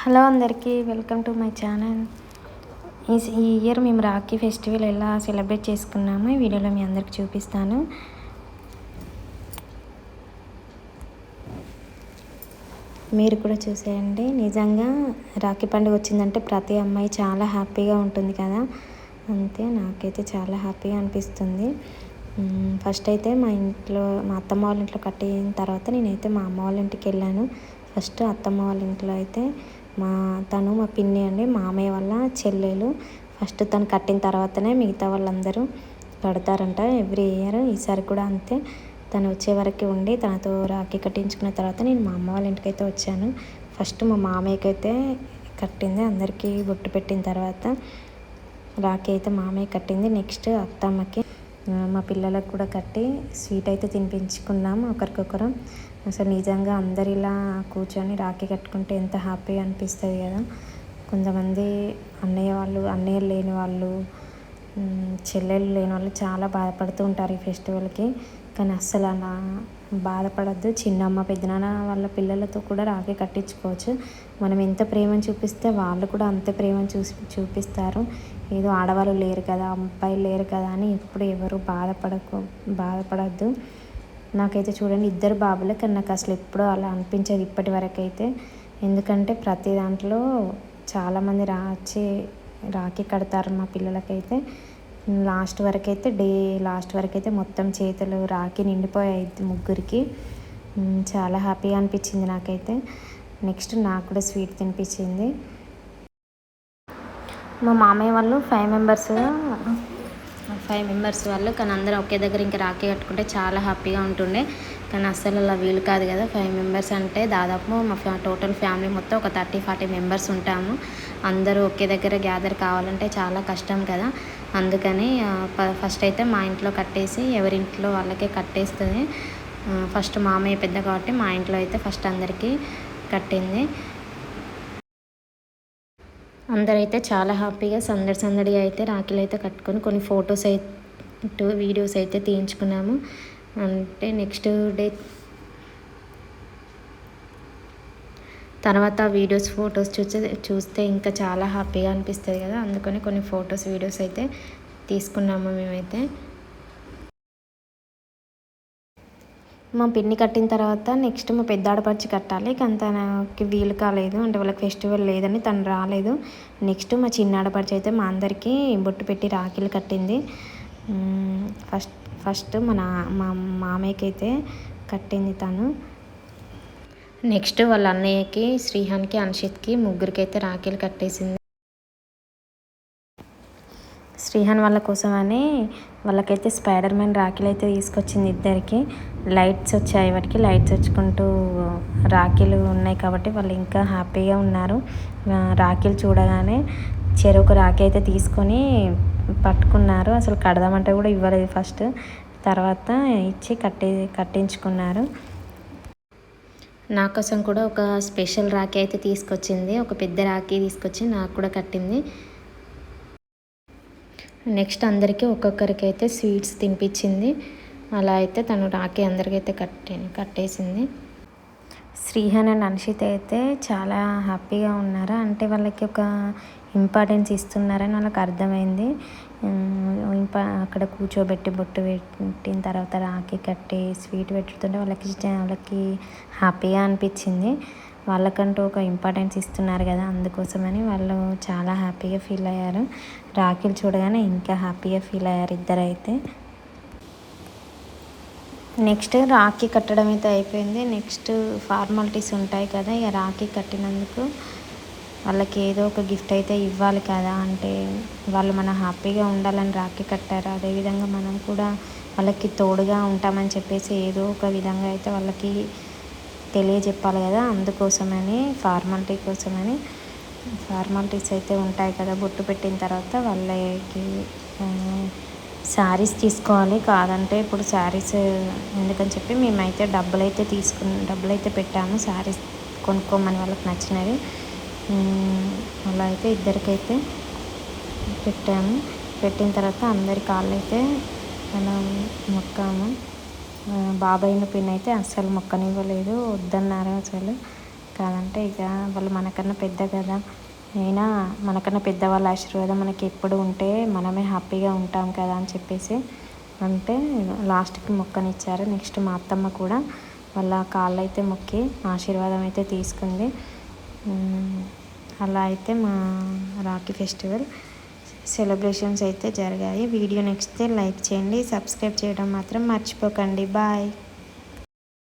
Hello అందరికీ welcome to my channel. ఈ year మేము రాఖీ ఫెస్టివల్ ఎలా సెలబ్రేట్ చేసుకున్నామో ఈ వీడియోలో మీ అందరికి చూపిస్తాను. మీరు కూడా చూసేయండి. నిజంగా రాఖీ పండుగ వచ్చిందంటే ప్రతి అమ్మాయి చాలా హ్యాపీగా ఉంటుంది కదా, అంతే నాకైతే చాలా హ్యాపీగా అనిపిస్తుంది. ఫస్ట్ అయితే మా అత్తమ్మ వాళ్ళ ఇంట్లో కట్టిన తర్వాత నేనైతే మా అమ్మ వాళ్ళ ఇంటికి వెళ్ళాను. ఫస్ట్ అత్తమ్మ వాళ్ళ ఇంట్లో అయితే మా పిన్ని అండి, మామయ్య వాళ్ళ చెల్లెలు. ఫస్ట్ తను కట్టిన తర్వాతనే మిగతా వాళ్ళందరూ కడతారంట ఎవ్రీ ఇయర్. ఈసారి కూడా అంతే. తను వచ్చే వరకు ఉండి తనతో రాఖీ కట్టించుకున్న తర్వాత నేను మా అమ్మ వాళ్ళ ఇంటికి అయితే వచ్చాను. ఫస్ట్ మా మామయ్యకి అయితే కట్టింది, అందరికీ బొట్టు పెట్టిన తర్వాత రాఖీ అయితే మామయ్య కట్టింది. నెక్స్ట్ అత్తమ్మకి, మా పిల్లలకు కూడా కట్టి స్వీట్ అయితే తినిపించుకున్నాము ఒకరికొకరం. అసలు నిజంగా అందరు ఇలా కూర్చొని రాఖీ కట్టుకుంటే ఎంత హ్యాపీగా అనిపిస్తుంది కదా. కొంతమంది అన్నయ్యలు లేని వాళ్ళు, చెల్లెలు లేని వాళ్ళు చాలా బాధపడుతూ ఉంటారు ఈ ఫెస్టివల్కి. కానీ అస్సలు అలా బాధపడద్దు. చిన్నమ్మ పెద్దనాన్న వాళ్ళ పిల్లలతో కూడా రాఖీ కట్టించుకోవచ్చు. మనం ఎంత ప్రేమను చూపిస్తే వాళ్ళు కూడా అంతే ప్రేమను చూపిస్తారు. ఏదో ఆడవాళ్ళు లేరు కదా, అబ్బాయిలు లేరు కదా అని ఎప్పుడు ఎవరు బాధపడద్దు. నాకైతే చూడండి ఇద్దరు బాబులే, కానీ నాకు అసలు ఎప్పుడూ అలా అనిపించేది ఇప్పటి వరకు అయితే. ఎందుకంటే ప్రతి దాంట్లో చాలామంది రాఖీ కడతారు మా పిల్లలకైతే. లాస్ట్ వరకు అయితే మొత్తం చేతులు రాఖీ నిండిపోయాయి ముగ్గురికి. చాలా హ్యాపీగా అనిపించింది నాకైతే. నెక్స్ట్ నాకు కూడా స్వీట్ తినిపించింది. మా మామయ్య వాళ్ళు 5 మెంబర్స్ వాళ్ళు, కానీ అందరూ ఒకే దగ్గర ఇంకా రాఖీ కట్టుకుంటే చాలా హ్యాపీగా ఉంటుండే. కానీ అస్సలు అలా వీలు కాదు కదా. 5 మెంబర్స్ అంటే దాదాపు మా టోటల్ ఫ్యామిలీ మొత్తం ఒక 30-40 మెంబర్స్ ఉంటాము. అందరూ ఒకే దగ్గర గ్యాదర్ కావాలంటే చాలా కష్టం కదా. అందుకని ఫస్ట్ అయితే మా ఇంట్లో కట్టేసి ఎవరింట్లో వాళ్ళకే కట్టేస్తుంది. ఫస్ట్ మామయ్య పెద్ద కాబట్టి మా ఇంట్లో అయితే ఫస్ట్ అందరికీ కట్టింది. అందరైతే చాలా హ్యాపీగా సందడిగా అయితే రాఖీలు అయితే కట్టుకొని కొన్ని ఫొటోస్ వీడియోస్ అయితే తీయించుకున్నాము. అంటే నెక్స్ట్ డే తర్వాత ఫొటోస్ చూస్తే ఇంకా చాలా హ్యాపీగా అనిపిస్తుంది కదా. అందుకని కొన్ని ఫొటోస్ వీడియోస్ అయితే తీసుకున్నాము మేమైతే. మా పిన్ని కట్టిన తర్వాత నెక్స్ట్ మా పెద్ద ఆడపడిచి కట్టాలి, కానీ తనకి వీలు కాలేదు. అంటే వాళ్ళకి ఫెస్టివల్ లేదని తను రాలేదు. నెక్స్ట్ మా చిన్న ఆడపడిచి అయితే మా అందరికీ బొట్టు పెట్టి రాఖీలు కట్టింది. ఫస్ట్ మా మామయ్యకి అయితే కట్టింది తను. నెక్స్ట్ వాళ్ళ అన్నయ్యకి, శ్రీహాన్కి, అన్షిత్కి ముగ్గురికి అయితే రాఖీలు కట్టేసింది. శ్రీహాన్ వాళ్ళ కోసమని వాళ్ళకైతే స్పైడర్ మ్యాన్ రాఖీలు అయితే తీసుకొచ్చింది ఇద్దరికి. లైట్స్ వచ్చాయి, వాటికి లైట్స్ వచ్చుకుంటూ రాఖీలు ఉన్నాయి కాబట్టి వాళ్ళు ఇంకా హ్యాపీగా ఉన్నారు. రాఖీలు చూడగానే చెరొక రాఖీ అయితే తీసుకొని పట్టుకున్నారు. అసలు కడదామంటే కూడా ఇవ్వలేదు ఫస్ట్, తర్వాత ఇచ్చి కట్టించుకున్నారు. నా కోసం కూడా ఒక స్పెషల్ రాఖీ అయితే తీసుకొచ్చింది, ఒక పెద్ద రాఖీ తీసుకొచ్చి నాకు కూడా కట్టింది. నెక్స్ట్ అందరికీ ఒక్కొక్కరికి అయితే స్వీట్స్ తినిపించింది. అలా అయితే తను రాఖీ అందరికైతే కట్టేసింది. శ్రీహాన్ అండ్ అన్షిత్ అయితే చాలా హ్యాపీగా ఉన్నారు. అంటే వాళ్ళకి ఒక ఇంపార్టెన్స్ ఇస్తున్నారని వాళ్ళకి అర్థమైంది. అక్కడ కూర్చోబెట్టి బొట్టు పెట్టిన తర్వాత రాఖీ కట్టి స్వీట్ పెట్టుతుంటే వాళ్ళకి హ్యాపీగా అనిపించింది. వాళ్ళకంటూ ఒక ఇంపార్టెన్స్ ఇస్తున్నారు కదా, అందుకోసమని వాళ్ళు చాలా హ్యాపీగా ఫీల్ అయ్యారు. రాఖీలు చూడగానే ఇంకా హ్యాపీగా ఫీల్ అయ్యారు ఇద్దరైతే. నెక్స్ట్ రాఖీ కట్టడం అయితే అయిపోయింది. నెక్స్ట్ ఫార్మాలిటీస్ ఉంటాయి కదా, ఇక రాఖీ కట్టినందుకు వాళ్ళకి ఏదో ఒక గిఫ్ట్ అయితే ఇవ్వాలి కదా. అంటే వాళ్ళు మనం హ్యాపీగా ఉండాలని రాఖీ కట్టారు, అదేవిధంగా మనం కూడా వాళ్ళకి తోడుగా ఉంటామని చెప్పేసి ఏదో ఒక విధంగా అయితే వాళ్ళకి తెలియజెప్పాలి కదా. అందుకోసమని ఫార్మాలిటీస్ అయితే ఉంటాయి కదా. బొట్టు పెట్టిన తర్వాత వాళ్ళకి శారీస్ తీసుకోవాలి, కాదంటే ఇప్పుడు శారీస్ ఎందుకని చెప్పి మేమైతే డబ్బులు అయితే పెట్టాము శారీస్ కొనుక్కోమని వాళ్ళకి నచ్చినవి. అలా అయితే ఇద్దరికైతే పెట్టిన తర్వాత అందరి కాళ్ళు అయితే మనం మొక్కాము. బాబాయ్ని పిన్ అయితే అస్సలు మొక్కనివ్వలేదు, వద్దన్నారు అసలు. కాదంటే ఇక వాళ్ళు మనకన్నా పెద్ద కదా, అయినా మనకన్నా పెద్దవాళ్ళ ఆశీర్వాదం మనకి ఎప్పుడు ఉంటే మనమే హ్యాపీగా ఉంటాం కదా అని చెప్పేసి అంటే లాస్ట్కి మొక్కనిచ్చారు. నెక్స్ట్ మా అత్తమ్మ కూడా వాళ్ళ కాళ్ళు అయితే మొక్కి ఆశీర్వాదం అయితే తీసుకుంది. అలా అయితే మా రాఖీ ఫెస్టివల్ సెలబ్రేషన్స్ అయితే జరిగాయి. వీడియో నచ్చితే లైక్ చేయండి, సబ్స్క్రైబ్ చేయడం మాత్రం మర్చిపోకండి. బాయ్.